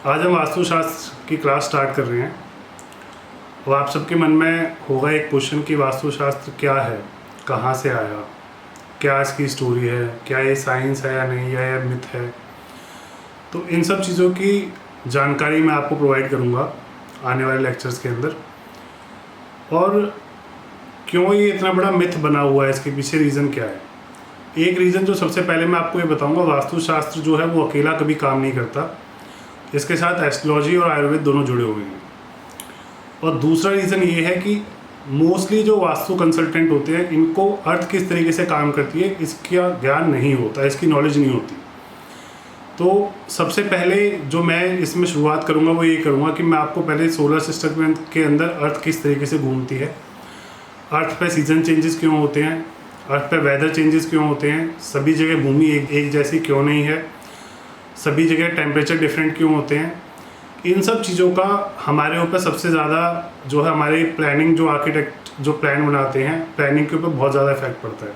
आज हम वास्तुशास्त्र की क्लास स्टार्ट कर रहे हैं और आप सबके मन में होगा एक क्वेश्चन कि वास्तुशास्त्र क्या है, कहाँ से आया, क्या इसकी स्टोरी है, क्या ये साइंस है या नहीं, या ये मिथ है। तो इन सब चीज़ों की जानकारी मैं आपको प्रोवाइड करूँगा आने वाले लेक्चर्स के अंदर। और क्यों ये इतना बड़ा मिथ बना हुआ है, इसके पीछे रीज़न क्या है। एक रीज़न जो सबसे पहले मैं आपको ये बताऊँगा, वास्तुशास्त्र जो है वो अकेला कभी काम नहीं करता, इसके साथ एस्ट्रोलॉजी और आयुर्वेद दोनों जुड़े हुए हैं। और दूसरा रीज़न ये है कि मोस्टली जो वास्तु कंसल्टेंट होते हैं इनको अर्थ किस तरीके से काम करती है इसका ज्ञान नहीं होता, इसकी नॉलेज नहीं होती। तो सबसे पहले जो मैं इसमें शुरुआत करूँगा वो ये करूँगा कि मैं आपको पहले सोलर सिस्टम के अंदर अर्थ किस तरीके से घूमती है, अर्थ पे सीजन चेंजेस क्यों होते हैं, अर्थ पे वेदर चेंजेस क्यों होते हैं, सभी जगह भूमि एक जैसी क्यों नहीं है, सभी जगह टेम्परेचर डिफरेंट क्यों होते हैं। इन सब चीज़ों का हमारे ऊपर सबसे ज़्यादा जो है हमारे प्लानिंग, जो आर्किटेक्ट जो प्लान बनाते हैं, प्लानिंग के ऊपर बहुत ज़्यादा इफेक्ट पड़ता है।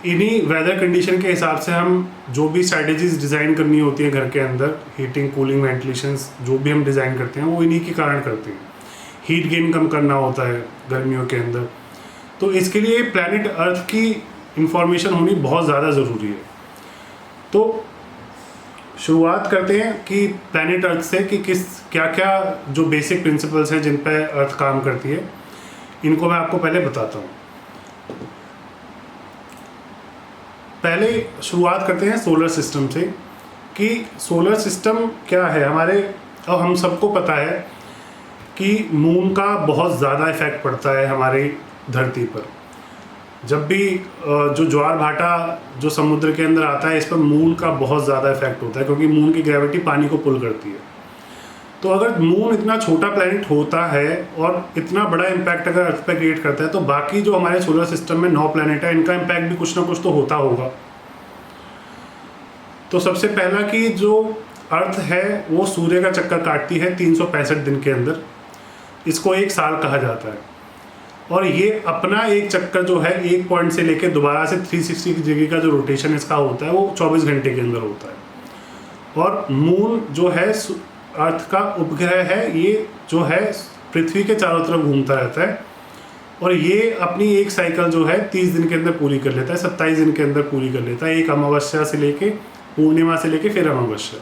इन्हीं वेदर कंडीशन के हिसाब से हम जो भी स्ट्रैटेजीज डिज़ाइन करनी होती है घर के अंदर, हीटिंग, कूलिंग, वेंटिलेशंस जो भी हम डिज़ाइन करते हैं वो इन्हीं के कारण करते हैं। हीट गेन कम करना होता है गर्मियों के अंदर, तो इसके लिए प्लैनेट अर्थ की इंफॉर्मेशन होनी बहुत ज़्यादा ज़रूरी है। तो शुरुआत करते हैं कि प्लैनेट अर्थ से कि क्या क्या जो बेसिक प्रिंसिपल्स हैं जिन पर अर्थ काम करती है, इनको मैं आपको पहले बताता हूँ। पहले शुरुआत करते हैं सोलर सिस्टम से कि सोलर सिस्टम क्या है हमारे। अब हम सबको पता है कि मून का बहुत ज़्यादा इफेक्ट पड़ता है हमारी धरती पर। जब भी जो ज्वार भाटा जो समुद्र के अंदर आता है, इस पर मून का बहुत ज़्यादा इफेक्ट होता है, क्योंकि मून की ग्रेविटी पानी को पुल करती है। तो अगर मून इतना छोटा प्लैनेट होता है और इतना बड़ा इम्पैक्ट अगर अर्थ पर क्रिएट करता है, तो बाकी जो हमारे सोलर सिस्टम में 9 प्लैनेट है, इनका इम्पैक्ट भी कुछ ना कुछ तो होता होगा। तो सबसे पहला कि जो अर्थ है वो सूर्य का चक्कर काटती है 365 दिन के अंदर। इसको एक साल कहा जाता है। और ये अपना एक चक्कर जो है एक पॉइंट से लेकर दोबारा से 360 डिग्री का जो रोटेशन इसका होता है वो 24 घंटे के अंदर होता है। और मून जो है अर्थ का उपग्रह है, ये जो है पृथ्वी के चारों तरफ घूमता रहता है। और ये अपनी एक साइकिल जो है 30 दिन के अंदर पूरी कर लेता है, 27 दिन के अंदर पूरी कर लेता है, एक अमावस्या से लेके पूर्णिमा से लेके फिर अमावस्या।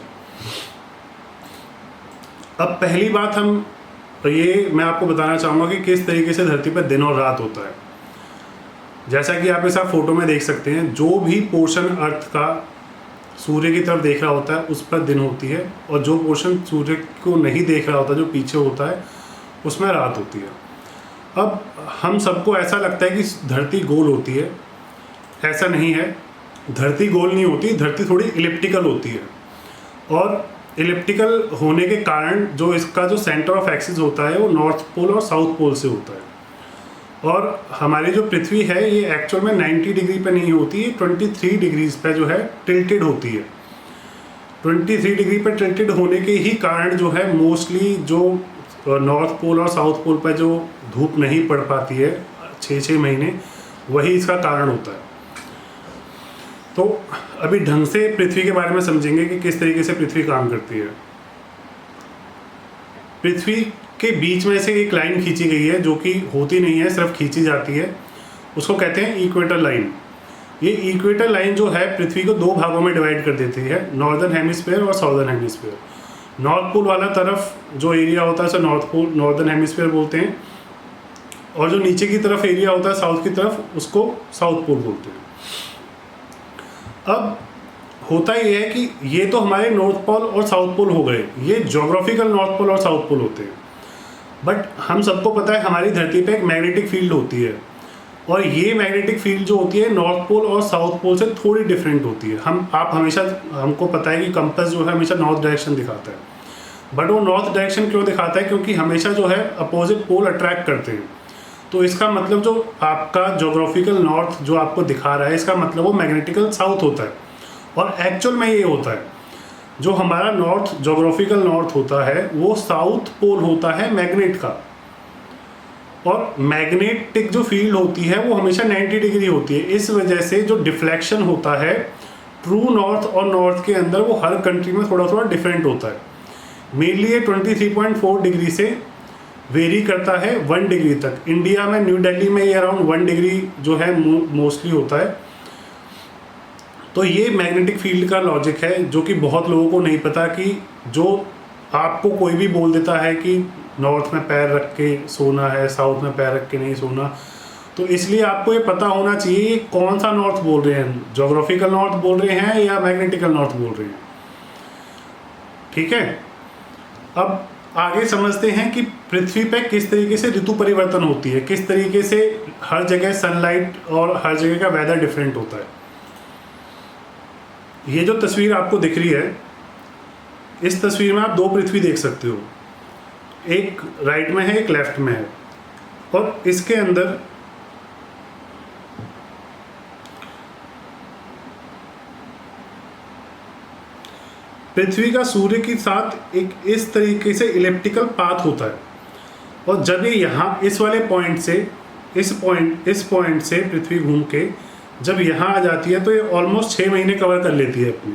अब पहली बात हम ये मैं आपको बताना चाहूँगा कि किस तरीके से धरती पर दिन और रात होता है। जैसा कि आप इस फोटो में देख सकते हैं, जो भी पोर्शन अर्थ का सूर्य की तरफ देख रहा होता है उस पर दिन होती है, और जो पोर्शन सूर्य को नहीं देख रहा होता, जो पीछे होता है, उसमें रात होती है। अब हम सबको ऐसा लगता है कि धरती गोल होती है, ऐसा नहीं है। धरती गोल नहीं होती, धरती थोड़ी इलिप्टिकल होती है। और इलिप्टिकल होने के कारण जो इसका जो सेंटर ऑफ एक्सिस होता है वो नॉर्थ पोल और साउथ पोल से होता है। और हमारी जो पृथ्वी है ये एक्चुअल में 90 डिग्री पे नहीं होती है, 23 डिग्रीज पे जो है टिल्टेड होती है। 23 डिग्री पे टिल्टेड होने के ही कारण जो है मोस्टली जो नॉर्थ पोल और साउथ पोल पर जो धूप नहीं पड़ पाती है 6-6 महीने, वही इसका कारण होता है। तो अभी ढंग से पृथ्वी के बारे में समझेंगे कि किस तरीके से पृथ्वी काम करती है। पृथ्वी के बीच में से एक लाइन खींची गई है, जो कि होती नहीं है, सिर्फ खींची जाती है। उसको कहते हैं इक्वेटर लाइन। ये इक्वेटर लाइन जो है पृथ्वी को 2 भागों में डिवाइड कर देती है, नॉर्दर्न हेमिस्फीयर और साउदर्न हेमिस्फीयर। नॉर्थ पोल वाला तरफ जो एरिया होता है उसे नॉर्दर्न हेमिस्फीयर बोलते हैं, और जो नीचे की तरफ एरिया होता है साउथ की तरफ, उसको साउथ पोल बोलते हैं। अब होता ये है कि ये तो हमारे नॉर्थ पोल और साउथ पोल हो गए, ये ज्योग्राफिकल नॉर्थ पोल और साउथ पोल होते हैं। बट हम सबको पता है हमारी धरती पे एक मैग्नेटिक फील्ड होती है, और ये मैग्नेटिक फील्ड जो होती है नॉर्थ पोल और साउथ पोल से थोड़ी डिफरेंट होती है। हमको पता है कि कंपास जो है हमेशा नॉर्थ डायरेक्शन दिखाता है, बट वो नॉर्थ डायरेक्शन क्यों दिखाता है? क्योंकि हमेशा जो है अपोजिट पोल अट्रैक्ट करते हैं। तो इसका मतलब जो आपका ज्योग्राफिकल नॉर्थ जो आपको दिखा रहा है, इसका मतलब वो मैग्नेटिकल साउथ होता है। और एक्चुअल में ये होता है, जो हमारा नॉर्थ ज्योग्राफिकल नॉर्थ होता है वो साउथ पोल होता है मैग्नेट का। और मैग्नेटिक जो फील्ड होती है वो हमेशा 90 डिग्री होती है। इस वजह से जो डिफ्लेक्शन होता है ट्रू नॉर्थ और नॉर्थ के अंदर, वो हर कंट्री में थोड़ा थोड़ा डिफरेंट होता है। मेनली ये 23.4 डिग्री से वेरी करता है 1 डिग्री तक। इंडिया में न्यू दिल्ली में ये अराउंड 1 डिग्री जो है मोस्टली होता है। तो ये मैग्नेटिक फील्ड का लॉजिक है जो कि बहुत लोगों को नहीं पता, कि जो आपको कोई भी बोल देता है कि नॉर्थ में पैर रख के सोना है, साउथ में पैर रख के नहीं सोना, तो इसलिए आपको ये पता होना चाहिए कौन सा नॉर्थ बोल रहे हैं, ज्योग्राफिकल नॉर्थ बोल रहे हैं या मैग्नेटिकल नॉर्थ बोल रहे हैं। ठीक है, अब आगे समझते हैं कि पृथ्वी पे किस तरीके से ऋतु परिवर्तन होती है, किस तरीके से हर जगह सनलाइट और हर जगह का वेदर डिफरेंट होता है। ये जो तस्वीर आपको दिख रही है, इस तस्वीर में आप दो पृथ्वी देख सकते हो, एक राइट में है एक लेफ्ट में है, और इसके अंदर पृथ्वी का सूर्य के साथ एक इस तरीके से इलिप्टिकल पाथ होता है, और जब ये यहाँ इस वाले पॉइंट से इस पॉइंट से पृथ्वी घूम के जब यहाँ आ जाती है तो ये ऑलमोस्ट 6 महीने कवर कर लेती है अपनी।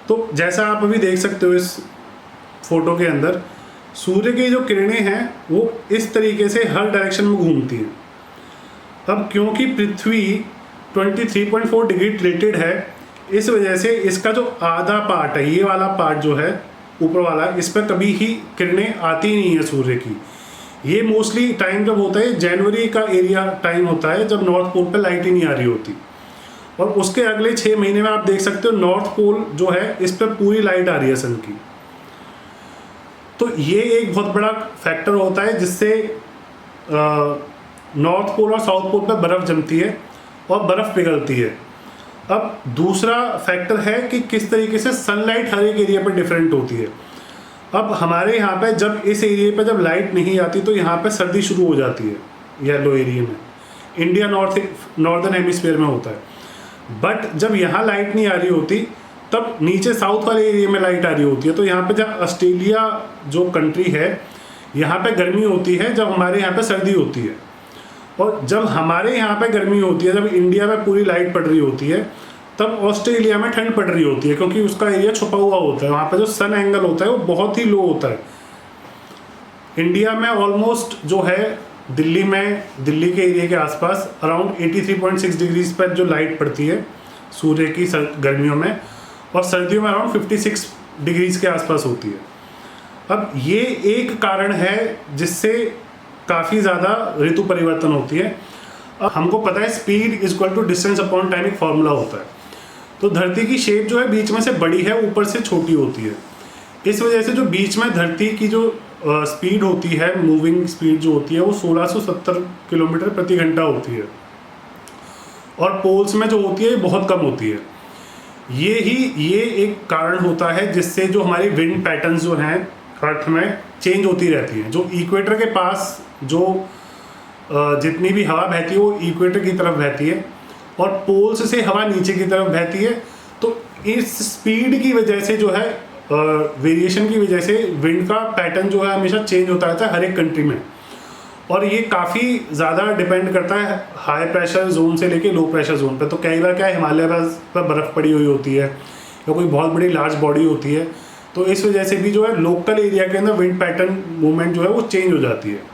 तो जैसा आप अभी देख सकते हो इस फोटो के अंदर, सूर्य की जो किरणें हैं वो इस तरीके से हर डायरेक्शन में घूमती हैं। अब क्योंकि पृथ्वी 23.4 डिग्री टिल्टेड है, इस वजह से इसका जो आधा पार्ट है, ये वाला पार्ट जो है ऊपर वाला, इस पर कभी ही किरणें आती नहीं है सूर्य की। ये मोस्टली टाइम जब होता है जनवरी का एरिया टाइम होता है, जब नॉर्थ पोल पे लाइट ही नहीं आ रही होती, और उसके अगले 6 महीने में आप देख सकते हो नॉर्थ पोल जो है इस पर पूरी लाइट आ रही है सन की। तो ये एक बहुत बड़ा फैक्टर होता है जिससे नॉर्थ पोल और साउथ पोल पर बर्फ़ जमती है और बर्फ़ पिघलती है। अब दूसरा फैक्टर है कि किस तरीके से सनलाइट हर एक एरिया पर डिफरेंट होती है। अब हमारे यहाँ पे जब इस एरिया पे जब लाइट नहीं आती तो यहाँ पे सर्दी शुरू हो जाती है येलो एरिया में, इंडिया नॉर्दर्न हेमिस्फीयर में होता है। बट जब यहाँ लाइट नहीं आ रही होती तब नीचे साउथ वाले एरिया में लाइट आ रही होती है। तो यहाँ पे जब ऑस्ट्रेलिया जो कंट्री है यहाँ पे गर्मी होती है, जब हमारे यहाँ पे सर्दी होती है, और जब हमारे यहाँ पे गर्मी होती है, जब इंडिया में पूरी लाइट पड़ रही होती है, तब ऑस्ट्रेलिया में ठंड पड़ रही होती है, क्योंकि उसका एरिया छुपा हुआ होता है। वहाँ पे जो सन एंगल होता है वो बहुत ही लो होता है। इंडिया में ऑलमोस्ट जो है दिल्ली के एरिया के आसपास अराउंड 83.6 डिग्रीज पर जो लाइट पड़ती है सूर्य की गर्मियों में, और सर्दियों में अराउंड 56 डिग्रीज के आसपास होती है। अब ये एक कारण है जिससे काफ़ी ज़्यादा ऋतु परिवर्तन होती है। अब हमको पता है speed is equal to distance upon time एक फॉर्मूला होता है। तो धरती की शेप जो है बीच में से बड़ी है, ऊपर से छोटी होती है। इस वजह से जो बीच में धरती की जो स्पीड होती है, मूविंग स्पीड जो होती है, वो 1670 किलोमीटर प्रति घंटा होती है, और पोल्स में जो होती है बहुत कम होती है। ये एक कारण होता है जिससे जो हमारी विंड पैटर्न्स जो हैं अर्थ में चेंज होती रहती हैं। जो इक्वेटर के पास जो जितनी भी हवा बहती है वो इक्वेटर की तरफ बहती है, और पोल्स से हवा नीचे की तरफ बहती है। तो इस स्पीड की वजह से जो है वेरिएशन की वजह से विंड का पैटर्न जो है हमेशा चेंज होता रहता है हर एक कंट्री में, और ये काफ़ी ज़्यादा डिपेंड करता है हाई प्रेशर जोन से लेके लो प्रेशर जोन पे। तो कई बार क्या है, हिमालय पर बर्फ़ पड़ी हुई होती है या कोई बहुत बड़ी लार्ज बॉडी होती है, तो इस वजह से भी जो है लोकल एरिया के अंदर विंड पैटर्न मूवमेंट जो है वो चेंज हो जाती है।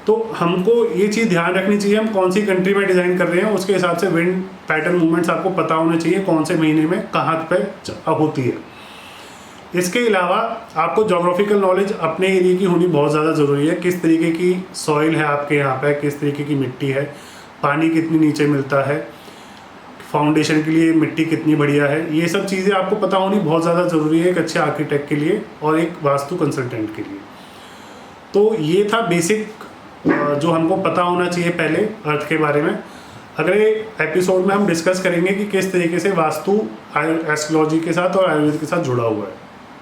तो हमको ये चीज़ ध्यान रखनी चाहिए, हम कौन सी कंट्री में डिज़ाइन कर रहे हैं उसके हिसाब से विंड पैटर्न मूवमेंट्स आपको पता होने चाहिए, कौन से महीने में कहाँ पे होती है। इसके अलावा आपको ज्योग्राफिकल नॉलेज अपने एरिया की होनी बहुत ज़्यादा ज़रूरी है। किस तरीके की सॉइल है आपके यहाँ पे, किस तरीके की मिट्टी है, पानी कितनी नीचे मिलता है, फाउंडेशन के लिए मिट्टी कितनी बढ़िया है, ये सब चीज़ें आपको पता होनी बहुत ज़्यादा ज़रूरी है एक अच्छे आर्किटेक्ट के लिए और एक वास्तु कंसल्टेंट के लिए। तो ये था बेसिक जो हमको पता होना चाहिए पहले अर्थ के बारे में। अगले एपिसोड में हम डिस्कस करेंगे कि किस तरीके से वास्तु एस्ट्रोलॉजी के साथ और आयुर्वेद के साथ जुड़ा हुआ है।